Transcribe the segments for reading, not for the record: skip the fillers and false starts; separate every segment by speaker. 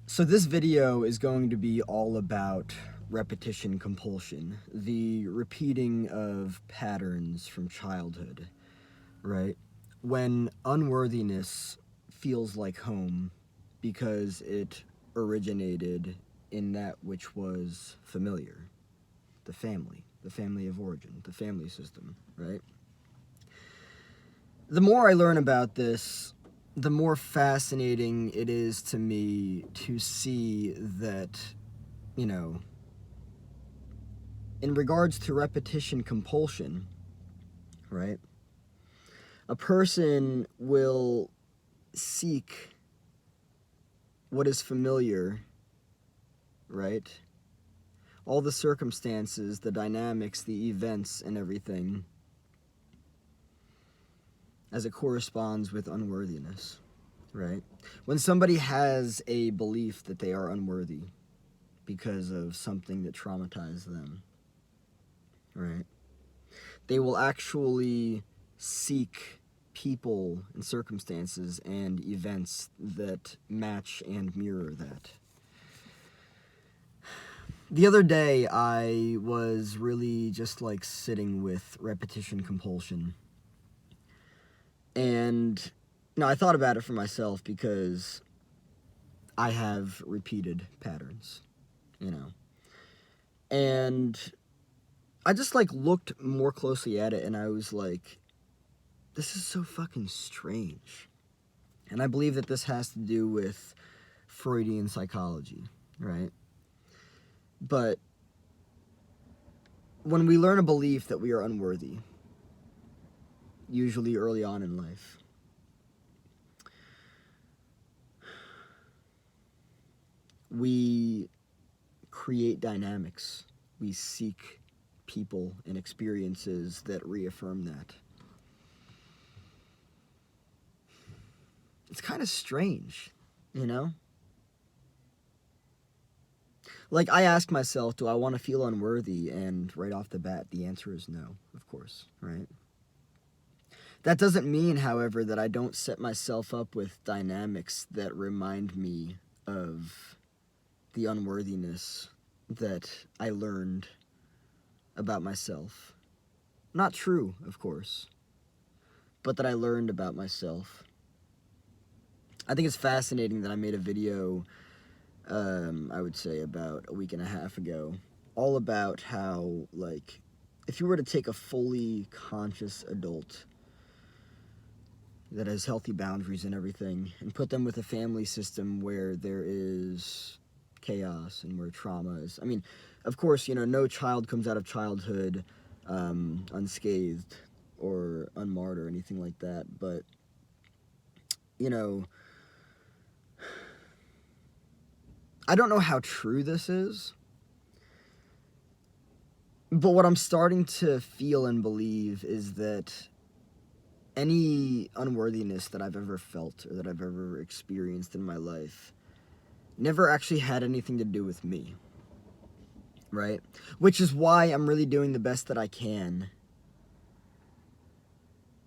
Speaker 1: So this video is going to be all about repetition compulsion, the repeating of patterns from childhood, right? When unworthiness feels like home because it originated in that which was familiar, the family of origin, the family system, right? The more I learn about this, the more fascinating it is to me to see that, you know, in regards to repetition compulsion, right? A person will seek what is familiar, right? All the circumstances, the dynamics, the events, and everything as it corresponds with unworthiness, right? When somebody has a belief that they are unworthy because of something that traumatized them, right? They will actually seek people and circumstances and events that match and mirror that. The other day, I was really just like sitting with repetition compulsion. And I thought about it for myself because I have repeated patterns, you know. And I just like looked more closely at it and I was like, this is so fucking strange. And I believe that this has to do with Freudian psychology, right? But when we learn a belief that we are unworthy, usually early on in life, we create dynamics. We seek people and experiences that reaffirm that. It's kind of strange, you know? Like, I ask myself, do I want to feel unworthy? And right off the bat, the answer is no, of course, right? That doesn't mean, however, that I don't set myself up with dynamics that remind me of the unworthiness that I learned about myself. Not true, of course, but that I learned about myself. I think it's fascinating that I made a video, I would say about a week and a half ago, all about how, like, if you were to take a fully conscious adult that has healthy boundaries and everything and put them with a family system where there is chaos and where trauma is, I mean, of course, no child comes out of childhood unscathed or unmarred or anything like that, but, I don't know how true this is, but what I'm starting to feel and believe is that any unworthiness that I've ever felt or that I've ever experienced in my life never actually had anything to do with me, right? Which is why I'm really doing the best that I can.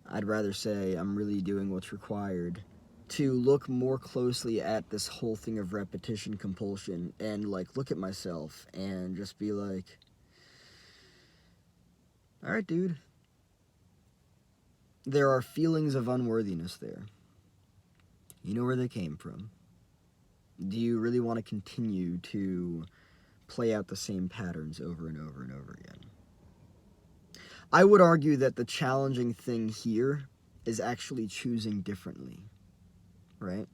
Speaker 1: I'd rather say I'm really doing what's required to look more closely at this whole thing of repetition compulsion and, like, look at myself and just be like, all right, dude, there are feelings of unworthiness there. You know where they came from. Do you really want to continue to play out the same patterns over and over and over again? I would argue that the challenging thing here is actually choosing differently, right?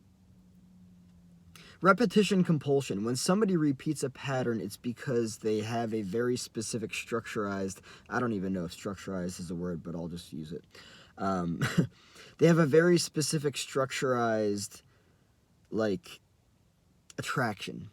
Speaker 1: Repetition compulsion. When somebody repeats a pattern, it's because they have a very specific structurized, I don't even know if structurized is a word, but I'll just use it. They have a very specific structurized, like, attraction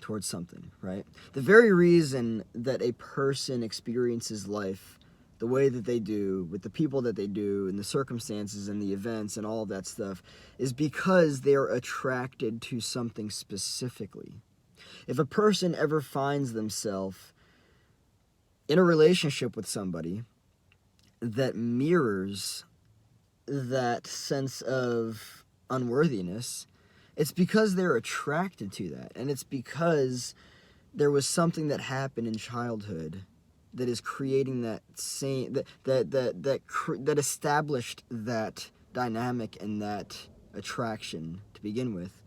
Speaker 1: towards something, right? The very reason that a person experiences life the way that they do, with the people that they do, and the circumstances and the events and all of that stuff, is because they're attracted to something specifically. If a person ever finds themselves in a relationship with somebody that mirrors that sense of unworthiness, It's because they're attracted to that, and it's because there was something that happened in childhood that is creating that same that established that dynamic and that attraction to begin with.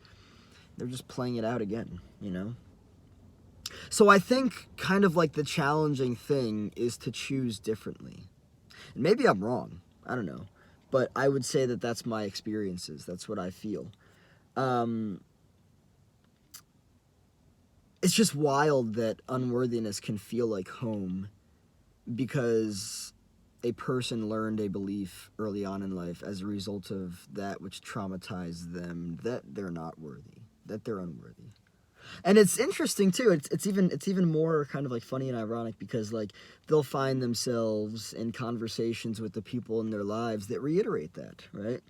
Speaker 1: They're just playing it out again, you know? So I think kind of like the challenging thing is to choose differently. And maybe I'm wrong. I don't know. But I would say that that's my experiences. That's what I feel. It's just wild that unworthiness can feel like home because a person learned a belief early on in life as a result of that which traumatized them, that they're not worthy, that they're unworthy. And it's interesting too. It's even more kind of like funny and ironic because like they'll find themselves in conversations with the people in their lives that reiterate that, right?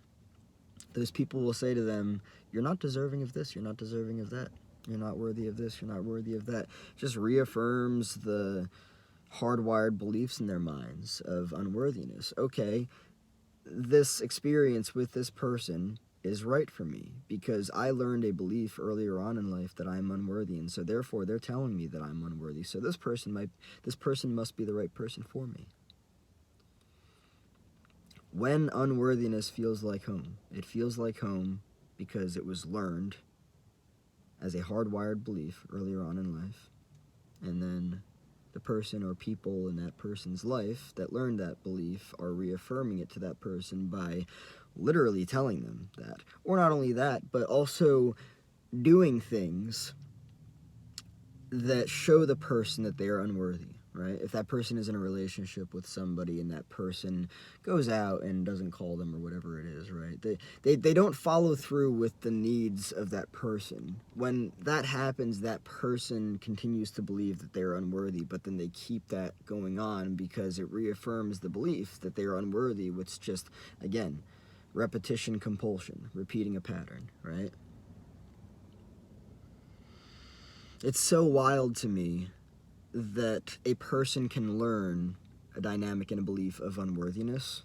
Speaker 1: Those people will say to them, "You're not deserving of this. You're not deserving of that. You're not worthy of this. You're not worthy of that." Just reaffirms the hardwired beliefs in their minds of unworthiness. Okay, this experience with this person is right for me because I learned a belief earlier on in life that I'm unworthy, and so therefore they're telling me that I'm unworthy. So this person must be the right person for me. When unworthiness feels like home, it feels like home because it was learned as a hardwired belief earlier on in life, and then the person or people in that person's life that learned that belief are reaffirming it to that person by literally telling them that. Or not only that, but also doing things that show the person that they are unworthy, right? If that person is in a relationship with somebody and that person goes out and doesn't call them or whatever it is, right? They don't follow through with the needs of that person. When that happens, that person continues to believe that they're unworthy, but then they keep that going on because it reaffirms the belief that they are unworthy, which just, again, repetition compulsion, repeating a pattern, right? It's so wild to me that a person can learn a dynamic and a belief of unworthiness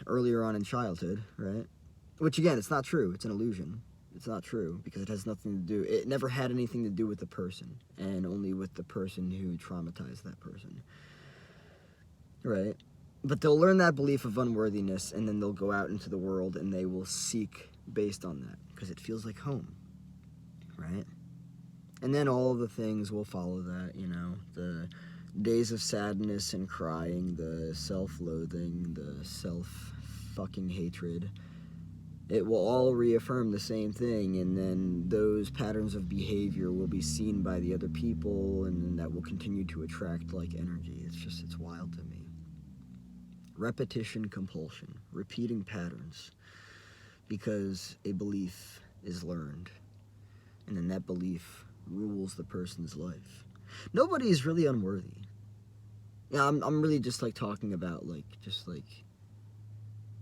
Speaker 1: earlier on in childhood, right? Which, again, it's not true. It's an illusion. It's not true because it has nothing to do... It never had anything to do with the person and only with the person who traumatized that person, right? But they'll learn that belief of unworthiness and then they'll go out into the world and they will seek based on that because it feels like home, right? And then all of the things will follow that, you know, the days of sadness and crying, the self-loathing, the self-fucking hatred. It will all reaffirm the same thing, and then those patterns of behavior will be seen by the other people, and then that will continue to attract like energy. It's wild to me. Repetition compulsion, repeating patterns, because a belief is learned, and then that belief rules the person's life. Nobody is really unworthy. Yeah, I'm really just like talking about like just like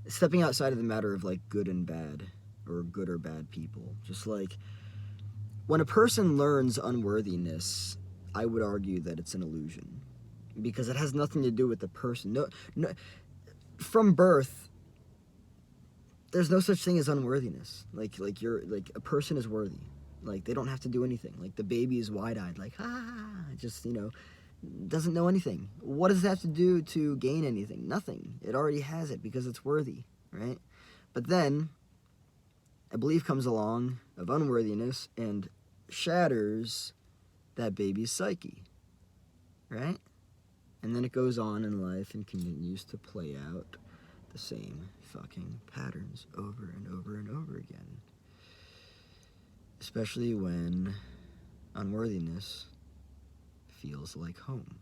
Speaker 1: stepping outside of the matter of like good and bad or good or bad people. Just like when a person learns unworthiness, I would argue that it's an illusion because it has nothing to do with the person. No, from birth, there's no such thing as unworthiness. Like you're like a person is worthy. Like, they don't have to do anything. Like, the baby is wide-eyed, like, just, you know, doesn't know anything. What does it have to do to gain anything? Nothing. It already has it because it's worthy, right? But then, a belief comes along of unworthiness and shatters that baby's psyche, right? And then it goes on in life and continues to play out the same fucking patterns over and over and over again. Especially when unworthiness feels like home.